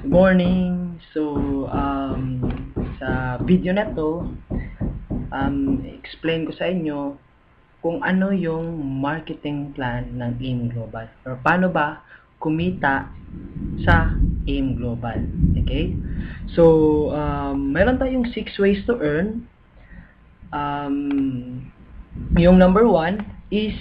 Good morning. Sa video na to, explain ko sa inyo kung ano yung marketing plan ng AIM Global or paano ba kumita sa AIM Global. Okay? Meron tayong 6 ways to earn. Yung number 1 is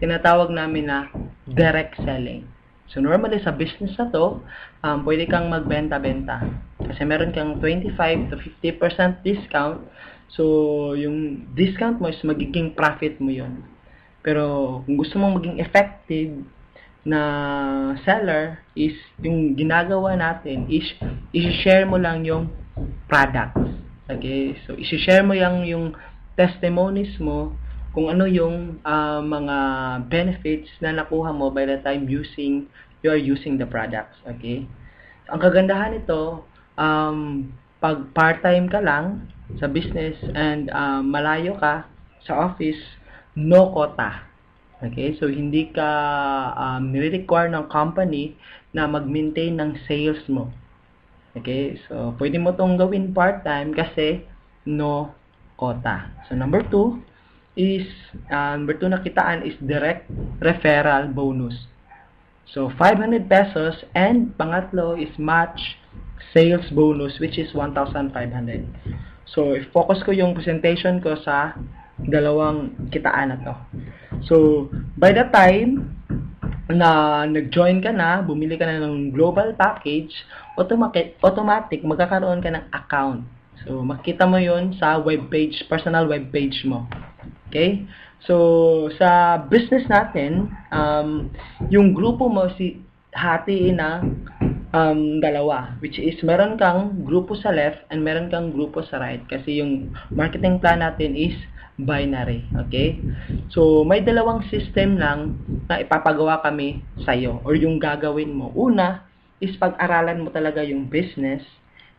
tinatawag namin na direct selling. So, normally sa business na to, pwede kang magbenta-benta. Kasi meron kang 25 to 50% discount. So, yung discount mo is magiging profit mo yun. Pero, kung gusto mong maging effective na seller, is yung ginagawa natin is i-share mo lang yung products. Okay? So, i-share mo yung testimonies mo kung ano yung mga benefits na nakuha mo by the time you are using the products. Okay? So, ang kagandahan nito, pag part-time ka lang sa business and malayo ka sa office, no quota. Okay? So, hindi ka nire-require ng company na mag-maintain ng sales mo. Okay? So, pwede mo tong gawin part-time kasi no quota. So, number 2 na kitaan is direct referral bonus. So, 500 pesos and pangatlo is match sales bonus which is 1,500. So, i-focus ko yung presentation ko sa dalawang kitaan na to. So, by the time na nag-join ka na, bumili ka na ng global package, automatic magkakaroon ka ng account. So, makita mo yun sa webpage, personal webpage mo. Okay? So, sa business natin, yung grupo mo hatiin ng dalawa, which is meron kang grupo sa left and meron kang grupo sa right kasi yung marketing plan natin is binary. Okay? So, may dalawang system lang na ipapagawa kami sa'yo or yung gagawin mo. Una is pag-aralan mo talaga yung business,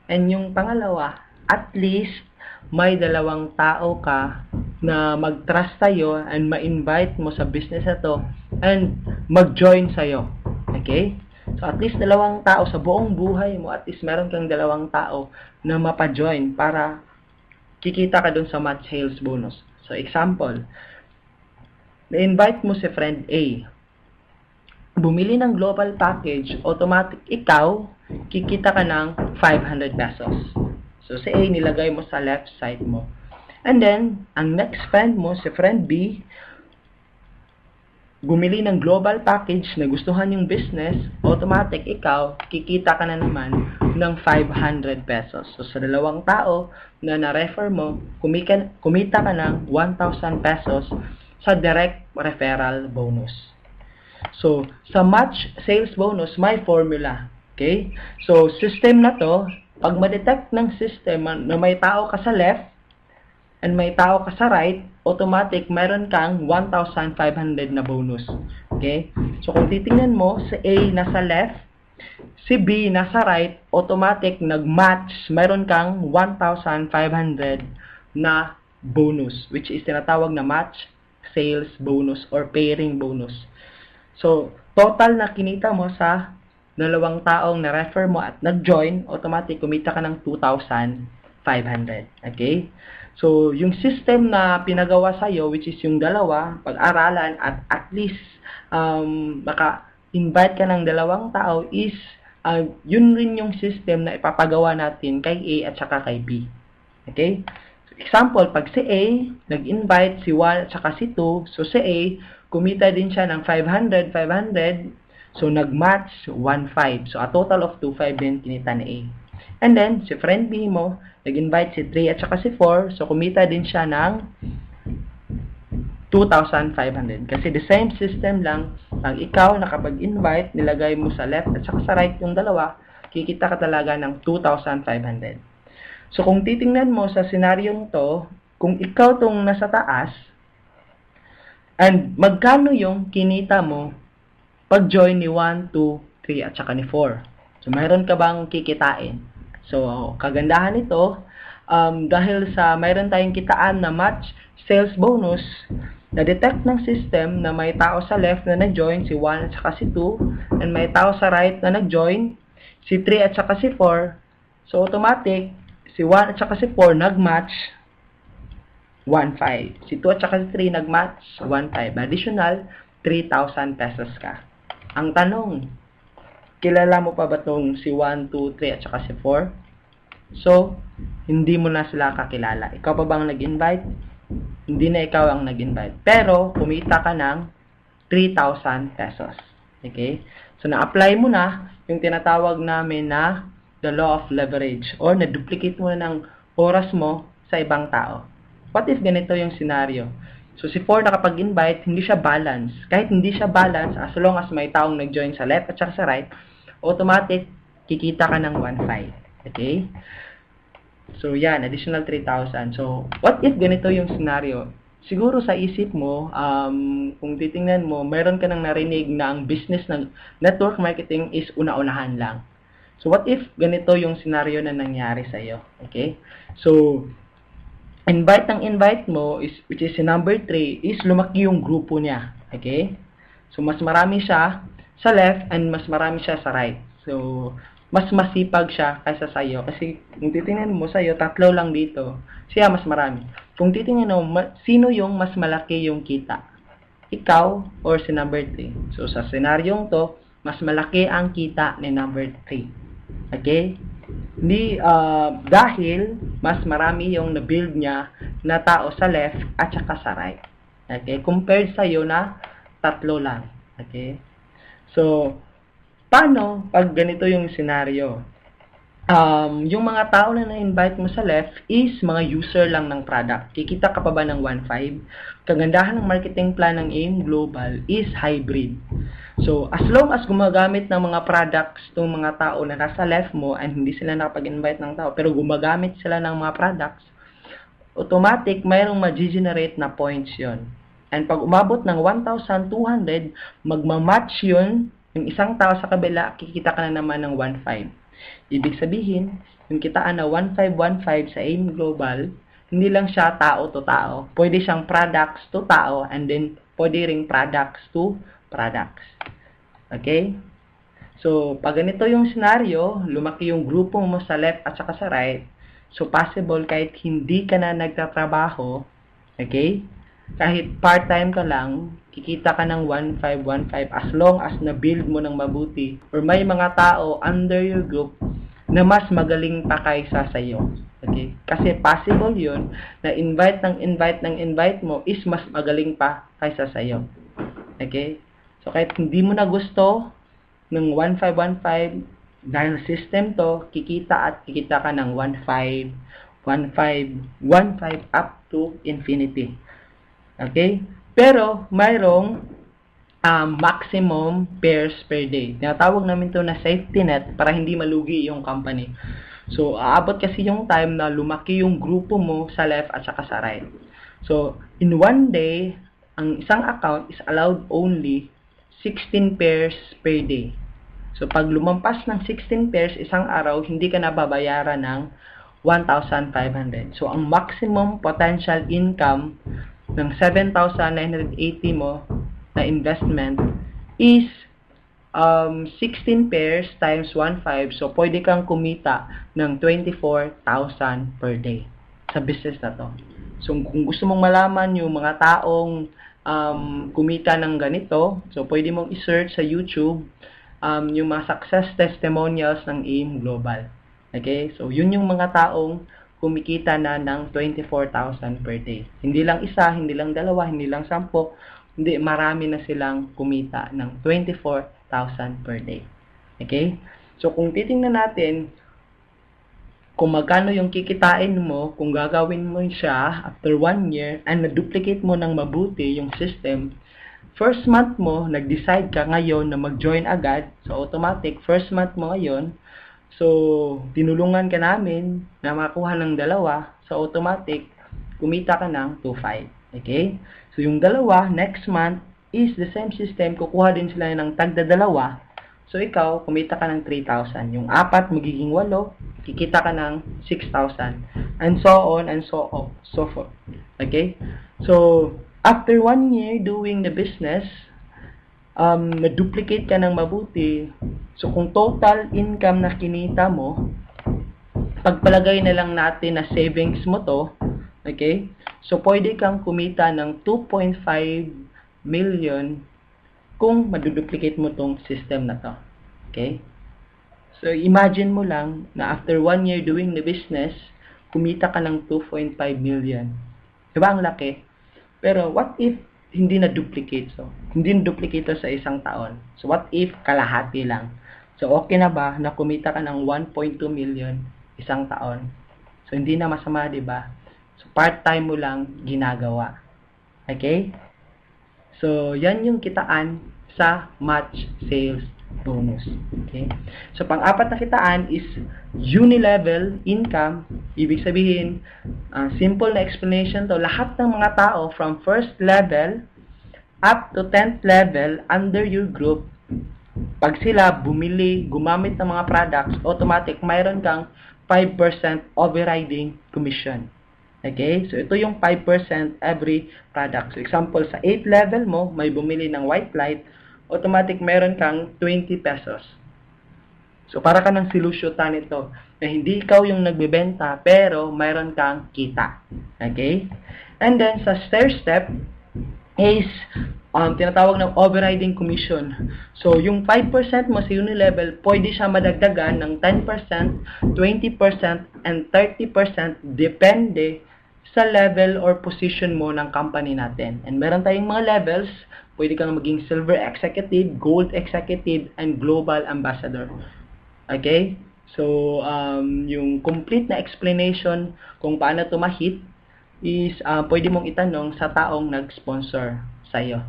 and yung pangalawa, at least may dalawang tao ka na mag-trust sa'yo and ma-invite mo sa business na to and mag-join sa'yo. Okay? So, at least dalawang tao sa buong buhay mo, at least meron kang dalawang tao na mapa-join para kikita ka dun sa match sales bonus. So, example, na-invite mo si friend A. Bumili ng global package, automatic ikaw, kikita ka ng 500 pesos. So, si A, nilagay mo sa left side mo. And then, ang next friend mo, si friend B, bumili ng global package na gustuhan yung business, automatic ikaw, kikita ka na naman ng 500 pesos. So, sa dalawang tao na na-refer mo, kumita ka ng 1,000 pesos sa direct referral bonus. So, sa match sales bonus, may formula. Okay? So, system na to, pag ma-detect ng system na may tao ka sa left and may tao ka sa right, automatic meron kang 1,500 na bonus. Okay? So, kung titingnan mo, si A nasa left, si B nasa right, automatic nag-match, meron kang 1,500 na bonus, which is tinatawag na match sales bonus or pairing bonus. So, total na kinita mo sa dalawang taong na-refer mo at nag-join, automatic kumita ka ng 2,500. Okay? So, yung system na pinagawa sa'yo, which is yung dalawa, pag-aralan at least maka-invite ka ng dalawang tao is yun rin yung system na ipapagawa natin kay A at saka kay B. Okay? So, example, pag si A, nag-invite si 1 at saka si 2, so si A, kumita din siya ng 500, so nag-match 1,500. So, a total of 2,500 din kinita ni A. And then, si friend B mo, nag-invite si 3 at saka si 4, so kumita din siya ng 2,500. Kasi the same system lang, ang ikaw nakapag-invite, nilagay mo sa left at saka sa right yung dalawa, kikita ka talaga ng 2,500. So, kung titingnan mo sa senaryong to, kung ikaw tong nasa taas, and magkano yung kinita mo pag-join ni 1, 2, 3 at saka ni 4? So, mayroon ka bang kikitain? So, kagandahan nito, dahil sa mayroon tayong kitaan na match sales bonus, na-detect ng system na may tao sa left na nag-join, si 1 at saka si 2, and may tao sa right na nag-join, Si 3 at saka si 4, so automatic, si 1 at saka si 4 nag-match 1,500. Si 2 at saka si 3 nag-match 1,500. Additional, 3,000 pesos ka. Ang tanong, kilala mo pa ba itong si 1, 2, 3 at saka si 4? So, hindi mo na sila kakilala. Ikaw pa bang nag-invite? Hindi na ikaw ang nag-invite. Pero, kumita ka ng 3,000 pesos. Okay? So, na-apply mo na yung tinatawag namin na the law of leverage or na-duplicate mo na ng oras mo sa ibang tao. What if ganito yung scenario? So, si 4 nakapag-invite, hindi siya balance. Kahit hindi siya balance, as long as may taong nag-join sa left at saka sa right, automatic, kikita ka ng 1,500. Okay? So, yan, additional 3,000. So, what if ganito yung scenario? Siguro sa isip mo, kung titingnan mo, meron ka nang narinig na ang business ng network marketing is una-unahan lang. So, what if ganito yung scenario na nangyari sa'yo? Okay? So, invite mo, which is si number 3, is lumaki yung grupo niya. Okay? So, mas marami siya sa left and mas marami siya sa right. So, mas masipag siya kaysa sa'yo. Kasi, kung titingnan mo sa'yo, 3 lang dito. Siya mas marami. Kung titingnan mo, sino yung mas malaki yung kita? Ikaw or si number 3? So, sa senaryong to, mas malaki ang kita ni number 3. Okay? Hindi, dahil mas marami yung na-build niya na tao sa left at saka sa right. Okay? Compared sa'yo na 3 lang. Okay? So, paano pag ganito yung scenario? Yung mga tao na na-invite mo sa left is mga user lang ng product. Kikita ka pa ba ng 1,500? Kagandahan ng marketing plan ng AIM Global is hybrid. So, as long as gumagamit ng mga products itong mga tao na nasa left mo and hindi sila nakapag-invite ng tao, pero gumagamit sila ng mga products, automatic, mayroong ma-generate na points yon. And pag umabot ng 1,200, magmamatch yun. Yung isang tao sa kabila, kikita ka na naman ng 1,500. Ibig sabihin, yung kitaan na 1,515 sa AIM Global, hindi lang siya tao to tao. Pwede siyang products to tao and then pwede ring products to products. Okay? So, pag ganito yung scenario, lumaki yung grupo mo sa left at saka sa right, so possible kahit hindi ka na nagtatrabaho, okay? Kahit part-time ka lang, kikita ka ng 1,515 as long as na-build mo ng mabuti or may mga tao under your group na mas magaling pa kaysa sa'yo. Okay? Kasi possible yun na invite mo is mas magaling pa kaysa sa'yo. Okay? So, kahit hindi mo na gusto ng 1,515, dahil system to, kikita ka ng 1,500, 1,500, 1,500 up to infinity. Okay? Pero, mayroong maximum pairs per day. Tinatawag namin to na safety net para hindi malugi yung company. So, aabot kasi yung time na lumaki yung grupo mo sa left at saka sa right. So, in one day, ang isang account is allowed only 16 pairs per day. So, pag lumampas ng 16 pairs isang araw, hindi ka nababayaran ng 1,500. So, ang maximum potential income ng 7,980 mo na investment is 16 pairs times 1,500. So, pwede kang kumita ng 24,000 per day sa business na to. So, kung gusto mong malaman yung mga taong kumita ng ganito, so, pwede mong i-search sa YouTube yung mga success testimonials ng AIM Global. Okay? So, yun yung mga taong kumikita na ng 24,000 per day. Hindi lang isa, hindi lang dalawa, hindi lang 10, hindi, marami na silang kumita ng 24,000 per day. Okay? So, kung titingnan natin kung magkano yung kikitain mo, kung gagawin mo siya after 1 year and na-duplicate mo ng mabuti yung system, first month mo, nag-decide ka ngayon na mag-join agad, so automatic, first month mo ngayon, so, tinulungan ka namin na makuha ng 2, so automatic, kumita ka ng 2,500. Okay? So, yung 2, next month, is the same system, kukuha din sila ng tagda 2, so ikaw, kumita ka ng 3,000. Yung 4, magiging 8, kikita ka ng 6,000. And so on and so forth. Okay? So, after 1 year doing the business, na-duplicate ka ng mabuti. So, kung total income na kinita mo, pagpalagay na lang natin na savings mo to, okay? So, pwede kang kumita ng 2.5 million kung maduduplicate mo tong system na to. Okay? So, imagine mo lang na after 1 year doing the business, kumita ka ng 2.5 million. Diba ang laki? Pero, what if hindi na-duplicate? So, hindi na-duplicate sa isang taon. So, what if kalahati lang? So, okay na ba na kumita ka ng 1.2 million isang taon? So, hindi na masama, diba? So, part-time mo lang ginagawa. Okay? So, yan yung kitaan sa match sales bonus. Okay? So, pang-apat na kitaan is uni-level income. Ibig sabihin, simple na explanation to, lahat ng mga tao from first level up to 10th level under your group, pag sila bumili, gumamit ng mga products, automatic, mayroon kang 5% overriding commission. Okay? So, ito yung 5% every product. So, example, sa 8th level mo, may bumili ng white light, automatic meron kang 20 pesos. So, para ka ng silusyutan ito na hindi ikaw yung nagbebenta, pero mayroon kang kita. Okay? And then, sa stair step is tinatawag ng overriding commission. So, yung 5% mo sa uni-level, pwede siya madagdagan ng 10%, 20%, and 30% depende sa level or position mo ng company natin. And meron tayong mga levels. Pwede kang maging silver executive, gold executive, and global ambassador. Okay? So, yung complete na explanation kung paano ito ma-hit is pwede mong itanong sa taong nag-sponsor sa'yo.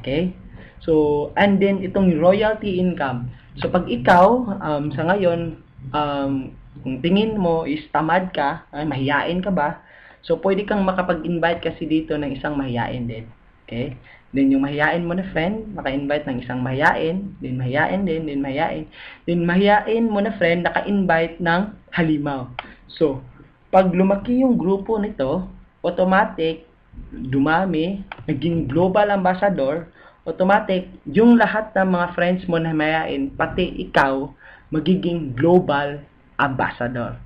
Okay? So, and then itong royalty income. So, pag ikaw, sa ngayon, kung tingin mo is tamad ka, mahiyain ka ba? So, pwede kang makapag-invite kasi dito ng isang mahiyain din. Okay? Then, yung mahiyain mo na friend, maka-invite ng isang mahiyain, then mahiyain din, then mahiyain. Then, mahiyain mo na friend, naka-invite ng halimaw. So, pag lumaki yung grupo nito, automatic, dumami, naging global ambassador, automatic, yung lahat ng mga friends mo na mahiyain, pati ikaw, magiging global ambassador.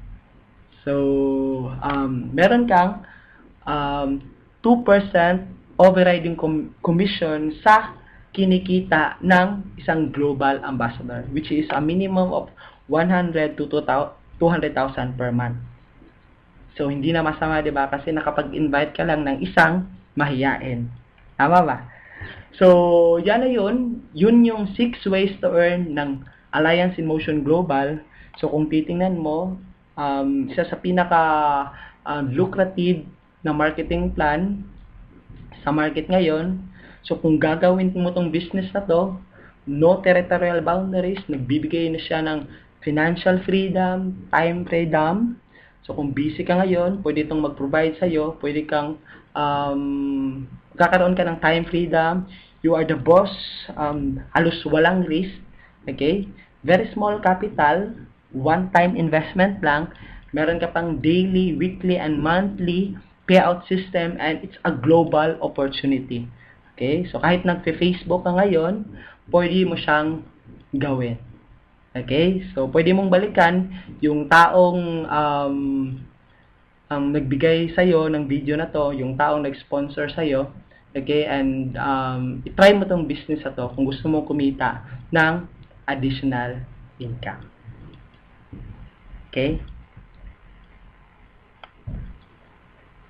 So, meron kang 2% overriding commission sa kinikita ng isang global ambassador, which is a minimum of 100 to 200,000 per month. So, hindi na masama, diba? Kasi nakapag-invite ka lang ng isang mahiyain. Tama ba? So, yan na yun. Yun yung 6 ways to earn ng Alliance in Motion Global. So, kung titingnan mo, isa sa pinaka lucrative na marketing plan sa market ngayon. So, kung gagawin mo tong business na to, no territorial boundaries, nagbibigay na siya ng financial freedom, time freedom. So, kung busy ka ngayon, pwede itong mag-provide sa'yo, pwede kang kakaroon ka ng time freedom, you are the boss, halos walang risk, okay? Very small capital, one-time investment lang, meron ka pang daily, weekly, and monthly payout system, and it's a global opportunity. Okay? So, kahit nagpe-Facebook ka ngayon, pwede mo siyang gawin. Okay? So, pwede mong balikan yung taong nagbigay sa'yo ng video na to, yung taong nag-sponsor sa'yo, okay? And, i-try mo tong business na to kung gusto mong kumita ng additional income. Okay?